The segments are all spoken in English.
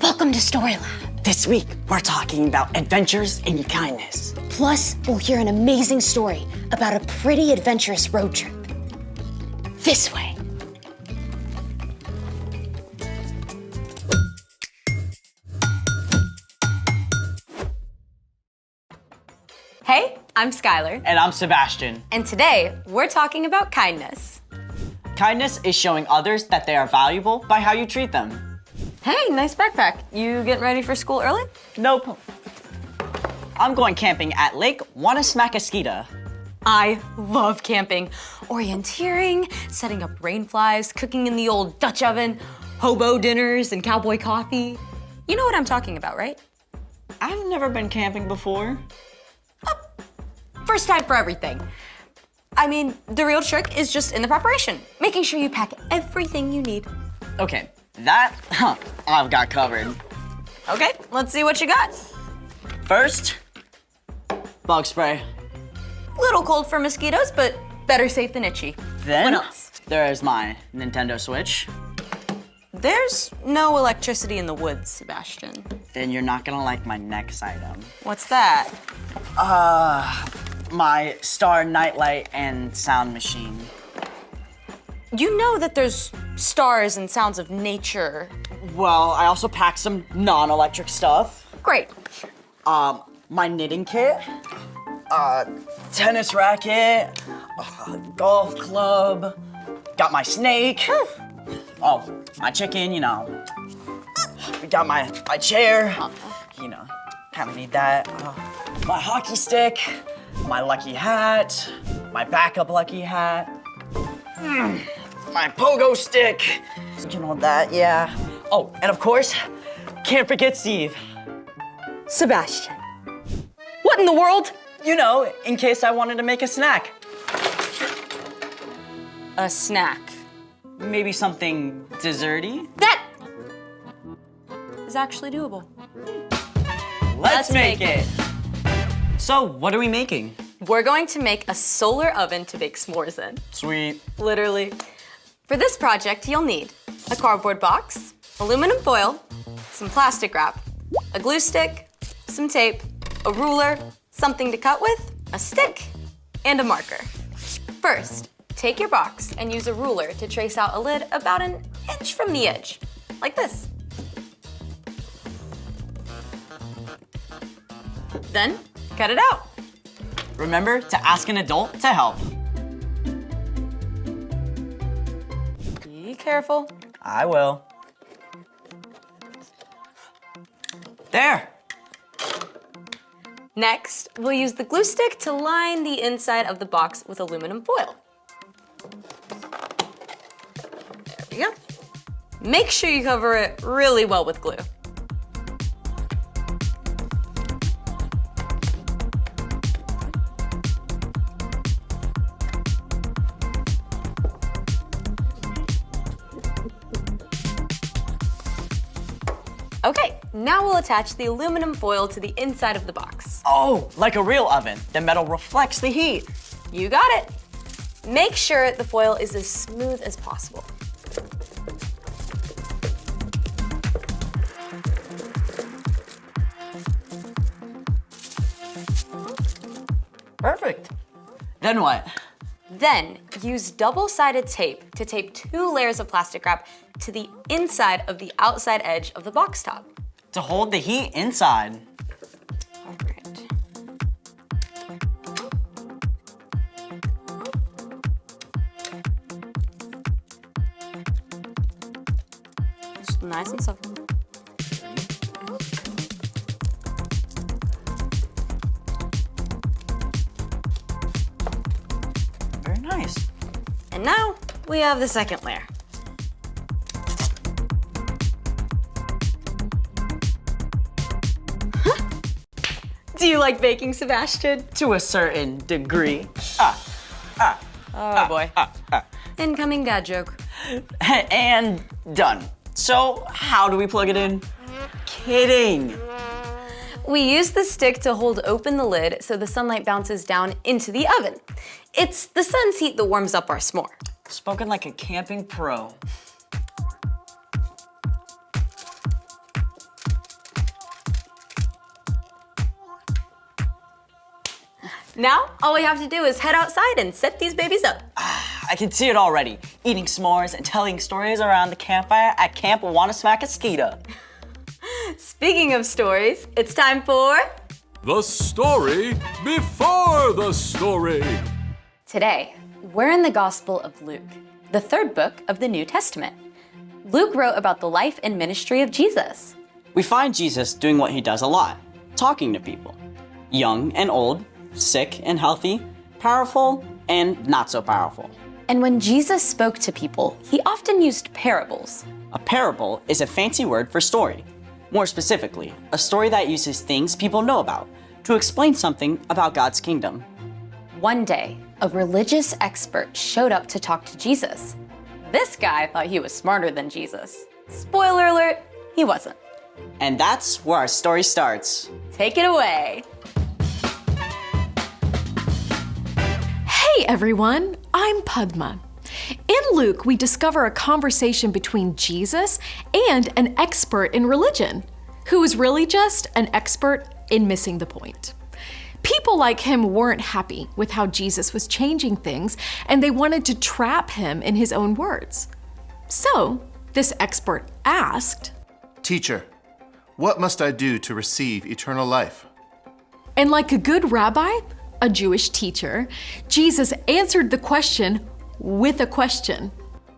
Welcome to Story Lab. This week, we're talking about adventures in kindness. Plus, we'll hear an amazing story about a pretty adventurous road trip. This way. Hey, I'm Skylar. And I'm Sebastian. And today, we're talking about kindness. Kindness is showing others that they are valuable by how you treat them. Hey, nice backpack. You getting ready for school early? Nope. I'm going camping at Lake Wanasmackaskeeta. I love camping. Orienteering, setting up rain flies, cooking in the old Dutch oven, hobo dinners, and cowboy coffee. You know what I'm talking about, right? I've never been camping before. First time for everything. I mean, the real trick is just in the preparation, making sure you pack everything you need. Okay, that I've got covered. Okay, let's see what you got. First, bug spray. Little cold for mosquitoes, but better safe than itchy. Then, What else? there's my Nintendo Switch. There's no electricity in the woods, Sebastian. Then you're not gonna like my next item. What's that? My Star Nightlight and sound machine. You know that there's stars and sounds of nature. Well, I also packed some non-electric stuff. Great. My knitting kit, tennis racket, golf club, got my snake. Oh, my chicken, you know. We got my chair, you know, kind of need that. My hockey stick, my lucky hat, my backup lucky hat, my pogo stick, you know that, yeah. Oh, and of course, can't forget Steve. Sebastian. What in the world? You know, in case I wanted to make a snack. A snack. Maybe something desserty? That is actually doable. Let's make it. So, what are we making? We're going to make a solar oven to bake s'mores in. Sweet. Literally. For this project, you'll need a cardboard box, aluminum foil, some plastic wrap, a glue stick, some tape, a ruler, something to cut with, a stick, and a marker. First, take your box and use a ruler to trace out a lid about an inch from the edge, like this. Then, cut it out. Remember to ask an adult to help. Be careful. I will. There. Next, we'll use the glue stick to line the inside of the box with aluminum foil. There we go. Make sure you cover it really well with glue. Okay, now we'll attach the aluminum foil to the inside of the box. Oh, like a real oven. The metal reflects the heat. You got it. Make sure the foil is as smooth as possible. Perfect. Then what? Then use double-sided tape to tape 2 layers of plastic wrap to the inside of the outside edge of the box top. To hold the heat inside. All right. Just nice and soft. Very nice. And now we have the second layer. Do you like baking, Sebastian? To a certain degree. Oh boy. Incoming dad joke. And done. So, how do we plug it in? Kidding. We use the stick to hold open the lid so the sunlight bounces down into the oven. It's the sun's heat that warms up our s'more. Spoken like a camping pro. Now, all we have to do is head outside and set these babies up. I can see it already. Eating s'mores and telling stories around the campfire at Camp Wanna Smack a Skeeta. Speaking of stories, it's time for... The story before the story. Today, we're in the Gospel of Luke, the third book of the New Testament. Luke wrote about the life and ministry of Jesus. We find Jesus doing what he does a lot, talking to people. Young and old, sick and healthy, powerful and not so powerful. And when Jesus spoke to people, he often used parables. A parable is a fancy word for story. More specifically, a story that uses things people know about to explain something about God's kingdom. One day, a religious expert showed up to talk to Jesus. This guy thought he was smarter than Jesus. Spoiler alert, he wasn't. And that's where our story starts. Take it away. Hey everyone, I'm Padma. In Luke, we discover a conversation between Jesus and an expert in religion, who was really just an expert in missing the point. People like him weren't happy with how Jesus was changing things, and they wanted to trap him in his own words. So, this expert asked, "Teacher, what must I do to receive eternal life?" and like a good rabbi, a Jewish teacher, Jesus answered the question with a question.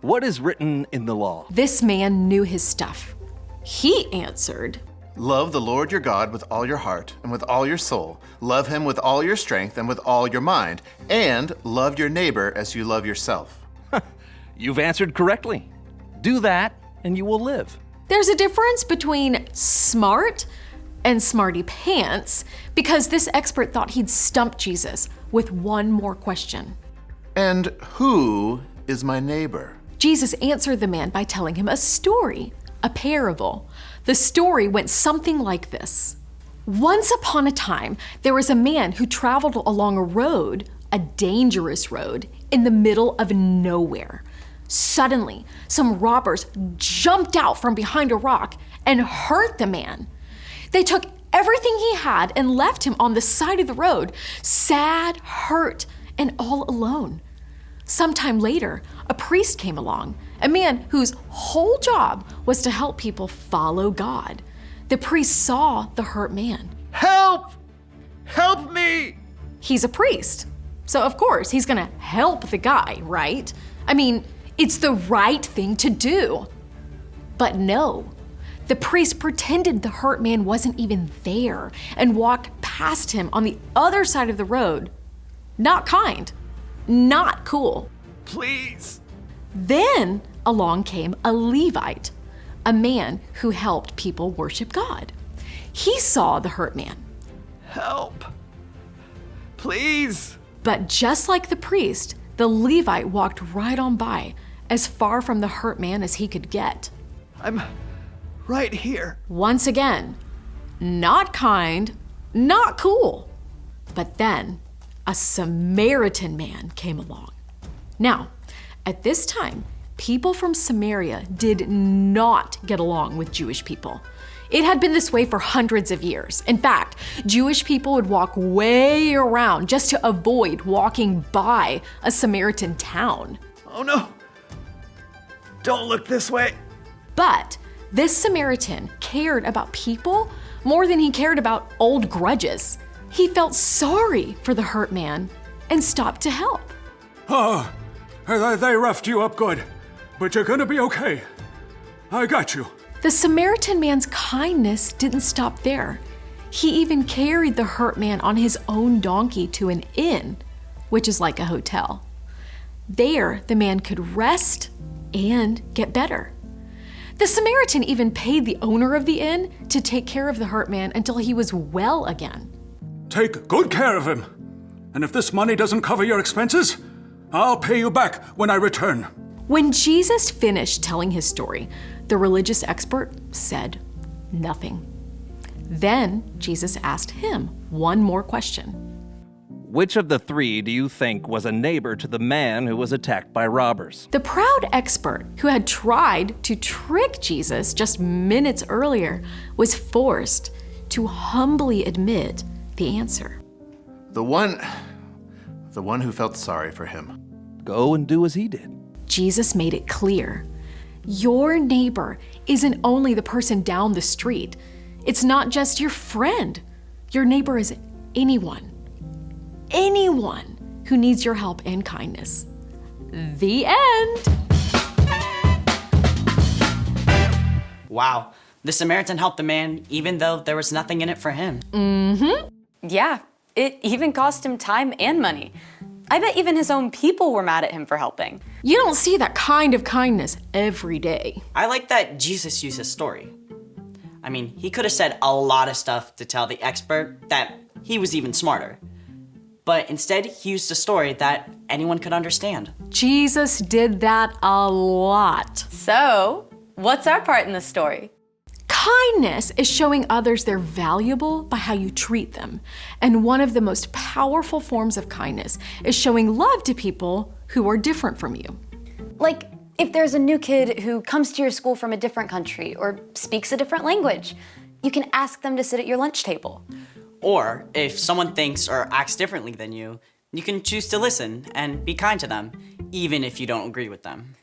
What is written in the law? This man knew his stuff. He answered, "Love the Lord your God with all your heart and with all your soul. Love him with all your strength and with all your mind. And love your neighbor as you love yourself." You've answered correctly. Do that and you will live. There's a difference between smart and smarty pants because this expert thought he'd stump Jesus with one more question. "And who is my neighbor?" Jesus answered the man by telling him a story, a parable. The story went something like this. Once upon a time, there was a man who traveled along a road, a dangerous road, in the middle of nowhere. Suddenly, some robbers jumped out from behind a rock and hurt the man. They took everything he had and left him on the side of the road, sad, hurt, and all alone. Sometime later, a priest came along, a man whose whole job was to help people follow God. The priest saw the hurt man. Help! Help me! He's a priest, so of course he's gonna help the guy, right? I mean, it's the right thing to do. But no, the priest pretended the hurt man wasn't even there and walked past him on the other side of the road. Not kind, not cool. Please! Then along came a Levite, a man who helped people worship God. He saw the hurt man. Help! Please! But just like the priest, the Levite walked right on by, as far from the hurt man as he could get. I'm right here. Once again, not kind, not cool. But then a Samaritan man came along. Now, at this time, people from Samaria did not get along with Jewish people. It had been this way for hundreds of years. In fact, Jewish people would walk way around just to avoid walking by a Samaritan town. Oh no! Don't look this way. But this Samaritan cared about people more than he cared about old grudges. He felt sorry for the hurt man and stopped to help. Oh, they roughed you up good, but you're gonna be okay. I got you. The Samaritan man's kindness didn't stop there. He even carried the hurt man on his own donkey to an inn, which is like a hotel. There, the man could rest and get better. The Samaritan even paid the owner of the inn to take care of the hurt man until he was well again. Take good care of him. And if this money doesn't cover your expenses, I'll pay you back when I return. When Jesus finished telling his story, the religious expert said nothing. Then Jesus asked him one more question. Which of the three do you think was a neighbor to the man who was attacked by robbers? The proud expert who had tried to trick Jesus just minutes earlier was forced to humbly admit the answer. The one who felt sorry for him. Go and do as he did. Jesus made it clear. Your neighbor isn't only the person down the street. It's not just your friend. Your neighbor is anyone who needs your help and kindness. The end. Wow, the Samaritan helped the man even though there was nothing in it for him. Yeah, it even cost him time and money. I bet even his own people were mad at him for helping. You don't see that kind of kindness every day. I like that Jesus used his story. I mean, he could have said a lot of stuff to tell the expert that he was even smarter. But instead, he used a story that anyone could understand. Jesus did that a lot. So, what's our part in the story? Kindness is showing others they're valuable by how you treat them. And one of the most powerful forms of kindness is showing love to people who are different from you. Like, if there's a new kid who comes to your school from a different country or speaks a different language, you can ask them to sit at your lunch table. Or if someone thinks or acts differently than you, you can choose to listen and be kind to them, even if you don't agree with them.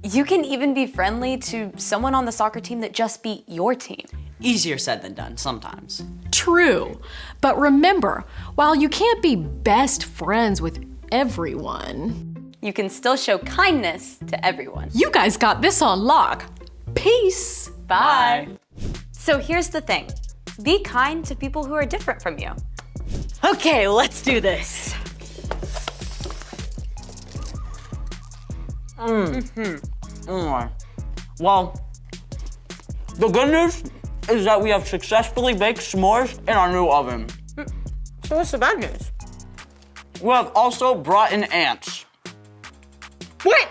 You can even be friendly to someone on the soccer team that just beat your team. Easier said than done sometimes. True. But remember, while you can't be best friends with everyone, You can still show kindness to everyone. you guys got this on lock. Peace. Bye. So here's the thing. Be kind to people who are different from you. Okay, let's do this. Well, the good news is that we have successfully baked s'mores in our new oven. So what's the bad news? We have also brought in ants. Wait!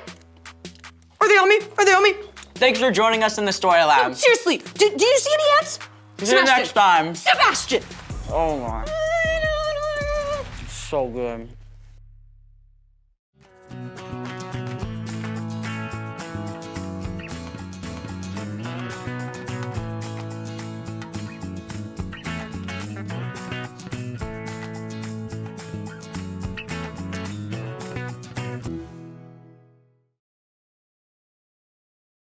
Are they on me? Are they on me? Thanks for joining us in the story lab. Seriously, do you see any ants? See you next time. Sebastian! Oh my. So good.